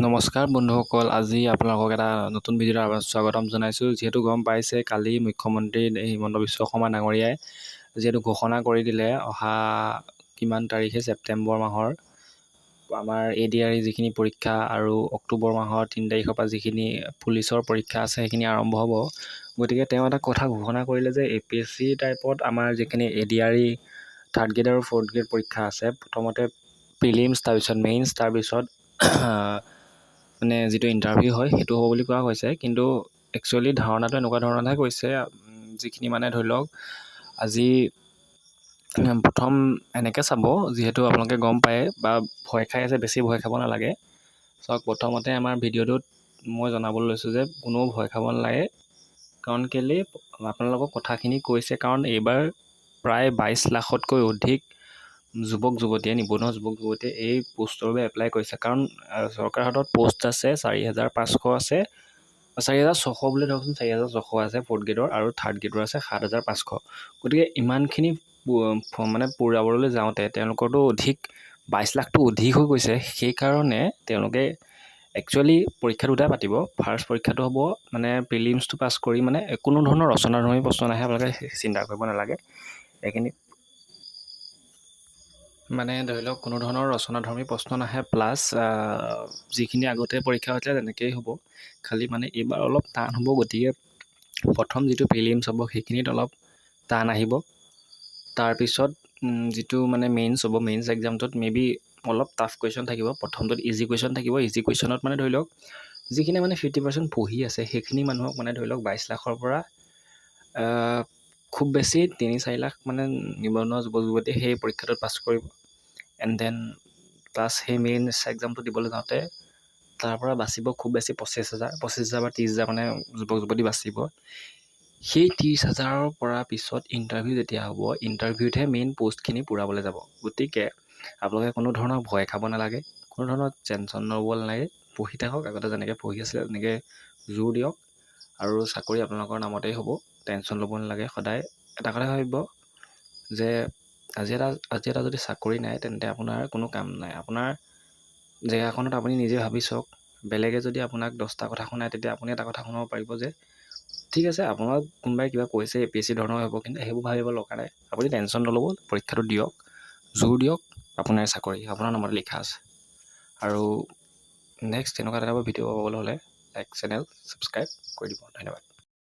নমস্কাৰ বন্ধুসকল, আজি আপোনালোকক এটা নতুন ভিডিঅ'ত স্বাগতম জনাইছোঁ। যিহেতু গম পাইছে, কালি মুখ্যমন্ত্ৰী হিমন্ত বিশ্ব শৰ্মা ডাঙৰীয়াই যিহেতু ঘোষণা কৰি দিলে অহা কিমান তাৰিখে ছেপ্টেম্বৰ মাহৰ আমাৰ ADRE যিখিনি পৰীক্ষা আৰু অক্টোবৰ মাহৰ 3 তাৰিখৰ পৰা যিখিনি পুলিচৰ পৰীক্ষা আছে সেইখিনি আৰম্ভ হ'ব। গতিকে তেওঁ এটা কথা ঘোষণা কৰিলে যে APSC টাইপত আমাৰ যিখিনি ADRE 3rd গ্ৰেড আৰু 4th গ্ৰেড পৰীক্ষা আছে, প্ৰথমতে প্ৰিলিমছ, তাৰপিছত মেইনছ, তাৰপিছত মানে যিটো ইণ্টাৰভিউ হয় সেইটো হ'ব বুলি কোৱা হৈছে। কিন্তু একচুৱেলি ধাৰণাটো এনেকুৱা ধৰণৰহে কৈছে, যিখিনি মানে ধৰি লওক আজি প্ৰথম এনেকৈ চাব, যিহেতু আপোনালোকে গম পায় বা ভয় খাই আছে, বেছি ভয় খাব নালাগে। চাওক, প্ৰথমতে আমাৰ ভিডিঅ'টোত মই জনাবলৈ লৈছোঁ যে কোনো ভয় খাব নালাগে। কাৰণ কেলৈ আপোনালোকক কথাখিনি কৈছে, কাৰণ এইবাৰ প্ৰায় 22 লাখতকৈ অধিক যুৱক যুৱতীয়ে, নিবনুৱা যুৱক যুৱতীয়ে এই পোষ্টৰ বাবে এপ্লাই কৰিছে। কাৰণ চৰকাৰৰ হাতত পোষ্ট আছে 4,500 আছে, 4,600 বুলি ধৰকচোন, 4,600 আছে 4th গ্ৰেডৰ, আৰু 3rd গ্ৰেডৰ আছে 7,500। গতিকে ইমানখিনি মানে পূৰাবলৈ যাওঁতে তেওঁলোকৰতো অধিক 22 লাখটো অধিক হৈ গৈছে। সেইকাৰণে তেওঁলোকে একচুৱেলি পৰীক্ষা দুটা পাতিব। ফাৰ্ষ্ট পৰীক্ষাটো হ'ব মানে প্ৰিলিমছটো পাছ কৰি, মানে কোনো ধৰণৰ ৰচনাধৰ্মী প্ৰশ্ন নাহে, আপোনালোকে চিন্তা কৰিব নালাগে। এইখিনি মানে ধৰি লওক কোনো ধৰণৰ ৰচনাধৰ্মী প্ৰশ্ন নাহে, প্লাছ যিখিনি আগতে পৰীক্ষা হৈছিলে তেনেকেই হ'ব। খালি মানে এইবাৰ অলপ টান হ'ব। গতিকে প্ৰথম যিটো প্ৰিলিমছ হ'ব সেইখিনিত অলপ টান আহিব। তাৰপিছত যিটো মানে মেইনছ হ'ব, মেইনছ এক্সামটোত মেবি অলপ টাফ কুৱেশ্যন থাকিব। প্ৰথমটোত ইজি কুৱেশ্যন থাকিব। ইজি কুৱেশ্যনত মানে ধৰি লওক যিখিনি মানে 50% পঢ়ি আছে সেইখিনি মানুহক মানে ধৰি লওক 22 লাখৰ পৰা খুব বেছি 3-4 লাখ মানে নিবনুৱা যুৱক যুৱতীয়ে সেই পৰীক্ষাটোত পাছ কৰিব। এণ্ড দেন প্লাছ সেই মেইনছ এক্সামটো দিবলৈ যাওঁতে তাৰ পৰা বাচিব খুব বেছি 25,000 বা 30,000 মানে যুৱক যুৱতী বাচিব। সেই 30,000ৰ পৰা পিছত ইণ্টাৰভিউ যেতিয়া হ'ব, ইণ্টাৰভিউতহে মেইন পষ্টখিনি পূৰাবলৈ যাব। গতিকে আপোনালোকে কোনো ধৰণৰ ভয় খাব নালাগে, কোনো ধৰণৰ টেনশ্যন ল'ব নালাগে। পঢ়ি থাকক, আগতে যেনেকৈ পঢ়ি আছিলে তেনেকৈ জোৰ দিয়ক, আৰু চাকৰি আপোনালোকৰ নামতেই হ'ব। টেনশ্যন ল'ব নালাগে। সদায় এটা কথা ভাবিব যে আজি এটা যদি চাকৰি নাই, তেন্তে আপোনাৰ কোনো কাম নাই। আপোনাৰ জেগাখনত আপুনি নিজে ভাবি চাওক, বেলেগে যদি আপোনাক 10টা কথা শুনায়, তেতিয়া আপুনি এটা কথা শুনাব পাৰিব যে ঠিক আছে, আপোনাক কোনোবাই কিবা কৈছে APSC ধৰণৰ হ'ব, কিন্তু সেইবোৰ ভাবিব দৰকাৰ নাই। আপুনি টেনশ্যন নল'ব, পৰীক্ষাটো দিয়ক, জোৰ দিয়ক, আপোনাৰ চাকৰি আপোনাৰ নামত লিখা আছে। আৰু নেক্সট তেনেকুৱা এটা ভিডিঅ' পাবলৈ হ'লে লাইক, চেনেল ছাবস্ক্ৰাইব কৰি দিব। ধন্যবাদ।